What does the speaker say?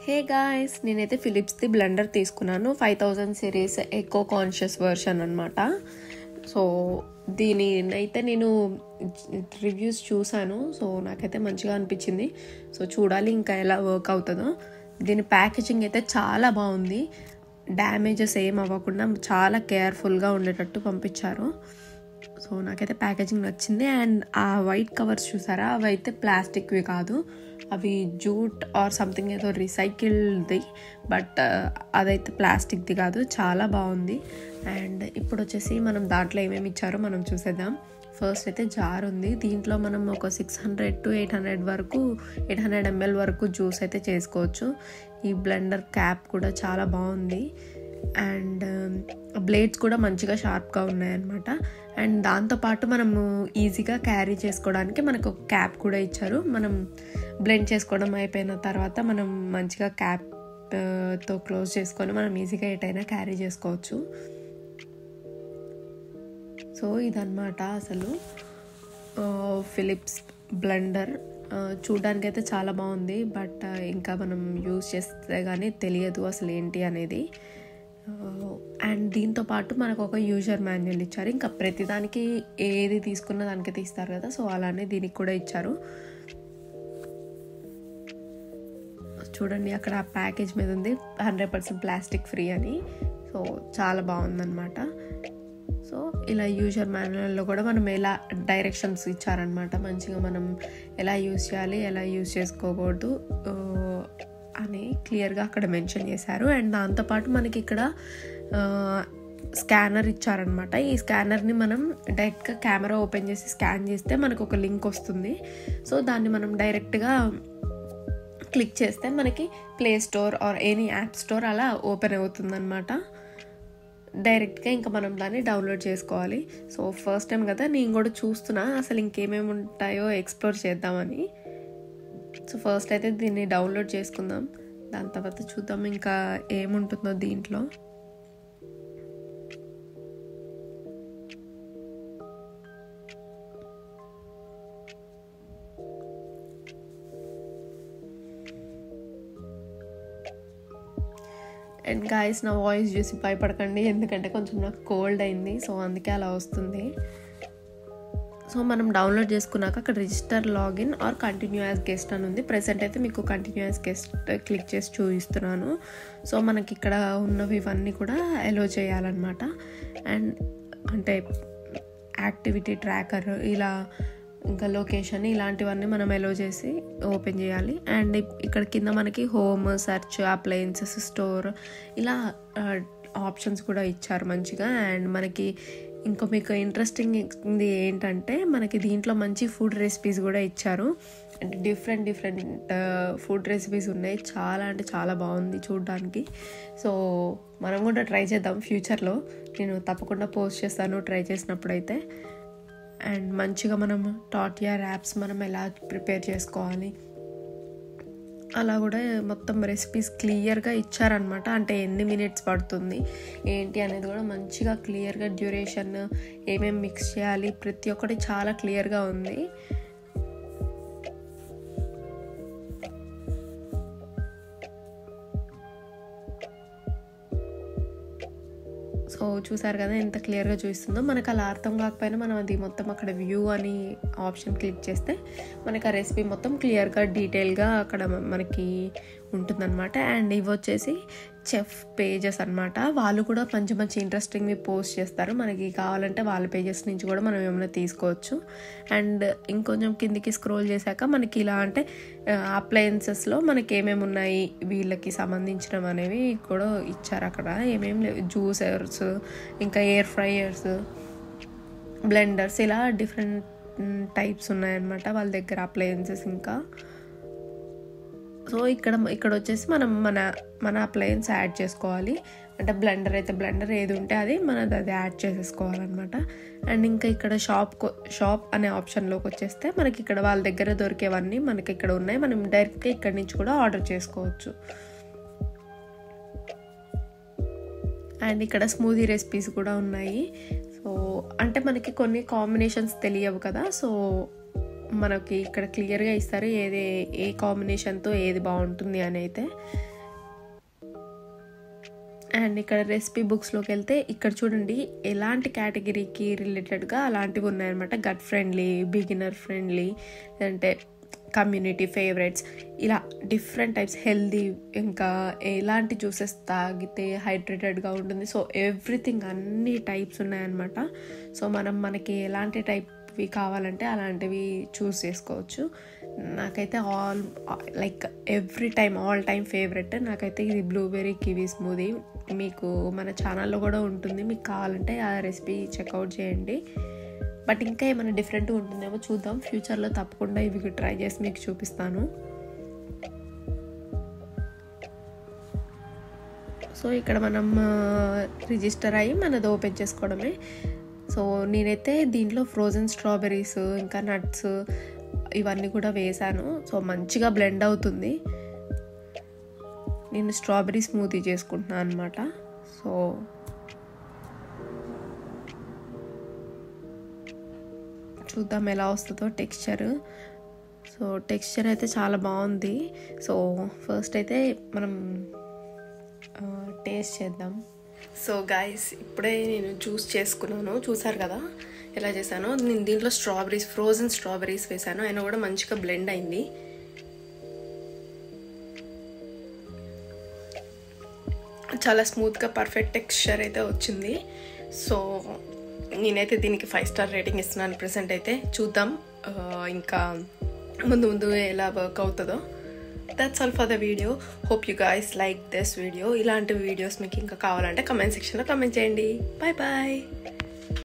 Hey guys, నేనైతే ఫిలిప్స్ది blender తీసుకున్నాను. 5000 series echo conscious version అనమాట. సో దీనినైతే నేను రివ్యూస్ చూసాను. సో నాకైతే మంచిగా అనిపించింది. సో చూడాలి ఇంకా ఎలా వర్క్ అవుతుందో. దీని ప్యాకేజింగ్ అయితే చాలా బాగుంది. డ్యామేజెస్ ఏం అవ్వకుండా చాలా కేర్ఫుల్గా ఉండేటట్టు పంపించారు. సో నాకైతే ప్యాకేజింగ్ నచ్చింది. అండ్ ఆ వైట్ కవర్స్ చూసారా, అవి అయితే ప్లాస్టిక్వి కాదు, అవి జూట్ ఆర్ సంథింగ్ ఏదో రీసైకిల్ది, బట్ అదైతే ప్లాస్టిక్ది కాదు. చాలా బాగుంది. అండ్ ఇప్పుడు వచ్చేసి మనం దాంట్లో ఏమేమి ఇచ్చారో మనం చూసేద్దాం. ఫస్ట్ అయితే జార్ ఉంది. దీంట్లో మనం ఒక 600 to 800 వరకు 800 ml వరకు జ్యూస్ అయితే చేసుకోవచ్చు. ఈ బ్లెండర్ క్యాప్ కూడా చాలా బాగుంది. అండ్ బ్లేడ్స్ కూడా మంచిగా షార్ప్గా ఉన్నాయన్నమాట. అండ్ దాంతోపాటు మనము ఈజీగా క్యారీ చేసుకోవడానికి మనకు ఒక క్యాప్ కూడా ఇచ్చారు. మనం బ్లెండ్ చేసుకోవడం అయిపోయిన తర్వాత మనం మంచిగా క్యాప్తో క్లోజ్ చేసుకొని మనం ఈజీగా ఎటైనా క్యారీ చేసుకోవచ్చు. సో ఇదన్నమాట అసలు ఫిలిప్స్ బ్లెండర్. చూడడానికి అయితే చాలా బాగుంది, బట్ ఇంకా మనం యూజ్ చేస్తే కానీ తెలియదు అసలు ఏంటి అనేది. అండ్ దీంతో పాటు మనకు ఒక యూజర్ మాన్యువల్ ఇచ్చారు. ఇంకా ప్రతిదానికి ఏది తీసుకున్న దానికి తీస్తారు కదా, సో అలానే దీనికి కూడా ఇచ్చారు. చూడండి, అక్కడ ప్యాకేజ్ మీద ఉంది 100% ప్లాస్టిక్ ఫ్రీ అని. సో చాలా బాగుందన్నమాట. సో ఇలా యూజర్ మాన్యువల్లో కూడా మనం ఎలా డైరెక్షన్స్ ఇచ్చారనమాట. మంచిగా మనం ఎలా యూజ్ చేయాలి, ఎలా యూజ్ చేసుకోకూడదు అని క్లియర్గా అక్కడ మెన్షన్ చేశారు. అండ్ దాంతోపాటు మనకి ఇక్కడ స్కానర్ ఇచ్చారనమాట. ఈ స్కానర్ని మనం డైరెక్ట్గా కెమెరా ఓపెన్ చేసి స్కాన్ చేస్తే మనకు ఒక లింక్ వస్తుంది. సో దాన్ని మనం డైరెక్ట్గా క్లిక్ చేస్తే మనకి play store or any app store అలా ఓపెన్ అవుతుందన్నమాట. డైరెక్ట్గా ఇంకా మనం దాన్ని డౌన్లోడ్ చేసుకోవాలి. సో ఫస్ట్ టైం కదా, నేను కూడా చూస్తున్నా అసలు ఇంకేమేమి ఉంటాయో ఎక్స్ప్లోర్ చేద్దామని. సో ఫస్ట్ అయితే దీన్ని డౌన్లోడ్ చేసుకుందాం, దాని తర్వాత చూద్దాం ఇంకా ఏముంటుందో దీంట్లో. అండ్ గాయస్, నా వాయిస్ చూసి భయపడకండి, ఎందుకంటే కొంచెం నాకు కోల్డ్ అయింది. సో అందుకే అలా వస్తుంది. సో మనం డౌన్లోడ్ చేసుకున్నాక అక్కడ register login are continue as guest అని ఉంది. ప్రెసెంట్ అయితే మీకు కంటిన్యూ యాజ్ గెస్ట్ క్లిక్ చేసి చూపిస్తున్నాను. సో మనకి ఇక్కడ ఉన్నవి ఇవన్నీ కూడా అలో చేయాలన్నమాట. అండ్ అంటే యాక్టివిటీ ట్రాకర్, ఇలా ఇంకా లొకేషన్, ఇలాంటివన్నీ మనం అలో చేసి ఓపెన్ చేయాలి. అండ్ ఇక్కడ కింద మనకి హోమ్, సెర్చ్, అప్లయన్సెస్, స్టోర్, ఇలా ఆప్షన్స్ కూడా ఇచ్చారు మంచిగా. అండ్ మనకి ఇంకా మీకు ఇంట్రెస్టింగ్ ఏంటంటే మనకి దీంట్లో మంచి ఫుడ్ రెసిపీస్ కూడా ఇచ్చారు. అంటే డిఫరెంట్ ఫుడ్ రెసిపీస్ ఉన్నాయి. చాలా అంటే చాలా బాగుంది చూడడానికి. సో మనం కూడా ట్రై చేద్దాం ఫ్యూచర్లో. నేను తప్పకుండా పోస్ట్ చేస్తాను ట్రై చేసినప్పుడైతే. అండ్ మంచిగా మనం టాటియా ర్యాప్స్ మనం ఎలా ప్రిపేర్ చేసుకోవాలి అలా కూడా మొత్తం రెసిపీస్ క్లియర్గా ఇచ్చారనమాట. అంటే ఎన్ని మినిట్స్ పడుతుంది ఏంటి అనేది కూడా మంచిగా క్లియర్గా, డ్యూరేషన్, ఏమేమి మిక్స్ చేయాలి, ప్రతి ఒక్కటి చాలా క్లియర్గా ఉంది. సో చూసారు కదా ఎంత క్లియర్గా చూపిస్తుందో. మనకు అలా అర్థం కాకపోయినా మనం అది మొత్తం అక్కడ వ్యూ అని ఆప్షన్ క్లిక్ చేస్తే మనకు ఆ రెసిపీ మొత్తం క్లియర్గా డీటెయిల్గా అక్కడ మనకి ఉంటుందన్నమాట. అండ్ ఇవి వచ్చేసి చెఫ్ పేజెస్ అనమాట. వాళ్ళు కూడా మంచి ఇంట్రెస్టింగ్వి పోస్ట్ చేస్తారు. మనకి కావాలంటే వాళ్ళ పేజెస్ నుంచి కూడా మనం ఏమైనా తీసుకోవచ్చు. అండ్ ఇంకొంచెం కిందికి స్క్రోల్ చేశాక మనకి ఇలా అంటే అప్లయన్సెస్లో మనకి ఏమేమి ఉన్నాయి వీళ్ళకి సంబంధించినవి అనేవి కూడా ఇచ్చారు. అక్కడ ఏమేమి లేవు, జ్యూసర్స్, ఇంకా ఎయిర్ ఫ్రైయర్స్, బ్లెండర్స్, ఇలా డిఫరెంట్ టైప్స్ ఉన్నాయన్నమాట వాళ్ళ దగ్గర అప్లయన్సెస్. ఇంకా సో ఇక్కడ వచ్చేసి మనం మన అప్లయన్స్ యాడ్ చేసుకోవాలి. అంటే బ్లెండర్ అయితే బ్లెండర్, ఏది ఉంటే అది అది యాడ్ చేసేసుకోవాలన్నమాట. అండ్ ఇంకా ఇక్కడ షాప్ అనే ఆప్షన్లోకి వచ్చేస్తే మనకి ఇక్కడ వాళ్ళ దగ్గర దొరికేవన్నీ మనకి ఇక్కడ ఉన్నాయి. మనం డైరెక్ట్గా ఇక్కడ నుంచి కూడా ఆర్డర్ చేసుకోవచ్చు. అండ్ ఇక్కడ స్మూదీ రెసిపీస్ కూడా ఉన్నాయి. సో అంటే మనకి కొన్ని కాంబినేషన్స్ తెలియవు కదా, సో మనకి ఇక్కడ క్లియర్గా ఇస్తారు ఏ కాంబినేషన్తో ఏది బాగుంటుంది అని అయితే. అండ్ ఇక్కడ రెసిపీ బుక్స్లోకి వెళ్తే ఇక్కడ చూడండి ఎలాంటి కేటగిరీకి రిలేటెడ్గా అలాంటివి ఉన్నాయన్నమాట. గట్ ఫ్రెండ్లీ, బిగినర్ ఫ్రెండ్లీ, అంటే కమ్యూనిటీ ఫేవరెట్స్, ఇలా డిఫరెంట్ టైప్స్, హెల్దీ, ఇంకా ఎలాంటి జ్యూసెస్ తాగితే హైడ్రేటెడ్గా ఉంటుంది. సో ఎవ్రీథింగ్ అన్ని టైప్స్ ఉన్నాయన్నమాట. సో మనకి ఎలాంటి టైప్వి కావాలంటే అలాంటివి చూస్ చేసుకోవచ్చు. నాకైతే లైక్ ఆల్ టైమ్ ఫేవరెట్ నాకైతే ఇది బ్లూబెర్రీ కివీ స్మూదీ. మీకు మన ఛానల్లో కూడా ఉంటుంది, మీకు కావాలంటే ఆ రెసిపీ చెక్అవుట్ చేయండి. బట్ ఇంకా ఏమైనా డిఫరెంట్గా ఉంటుందేమో చూద్దాం. ఫ్యూచర్లో తప్పకుండా ఇవి ట్రై చేసి మీకు చూపిస్తాను. సో ఇక్కడ మనం రిజిస్టర్ అయ్యి మనది ఓపెన్ చేసుకోవడమే. సో నేనైతే దీంట్లో ఫ్రోజన్ స్ట్రాబెర్రీస్, ఇంకా నట్స్ ఇవన్నీ కూడా వేసాను. సో మంచిగా బ్లెండ్ అవుతుంది. నేను స్ట్రాబెర్రీ స్మూతీ చేసుకుంటున్నాను అనమాట. సో చూద్దాం ఎలా వస్తుందో టెక్స్చర్. సో టెక్స్చర్ అయితే చాలా బాగుంది. సో ఫస్ట్ అయితే మనం టేస్ట్ చేద్దాం. సో గైస్, ఇప్పుడే నేను జ్యూస్ చేసుకున్నాను, చూసారు కదా ఎలా చేశాను. నేను దీంట్లో ఫ్రోజన్ స్ట్రాబెర్రీస్ వేసాను, అయినా కూడా మంచిగా బ్లెండ్ అయింది. చాలా స్మూత్గా పర్ఫెక్ట్ టెక్స్చర్ అయితే వచ్చింది. సో నేనైతే దీనికి 5 స్టార్ రేటింగ్ ఇస్తున్నాను ప్రెసెంట్ అయితే. చూద్దాం ఇంకా ముందు ఎలా వర్క్ అవుతుందో. That's all for the video. Hope you guys like this video. ఇలాంటి వీడియోస్ మీకు ఇంకా కావాలంటే కమెంట్ సెక్షన్లో కమెంట్ చేయండి. Bye bye.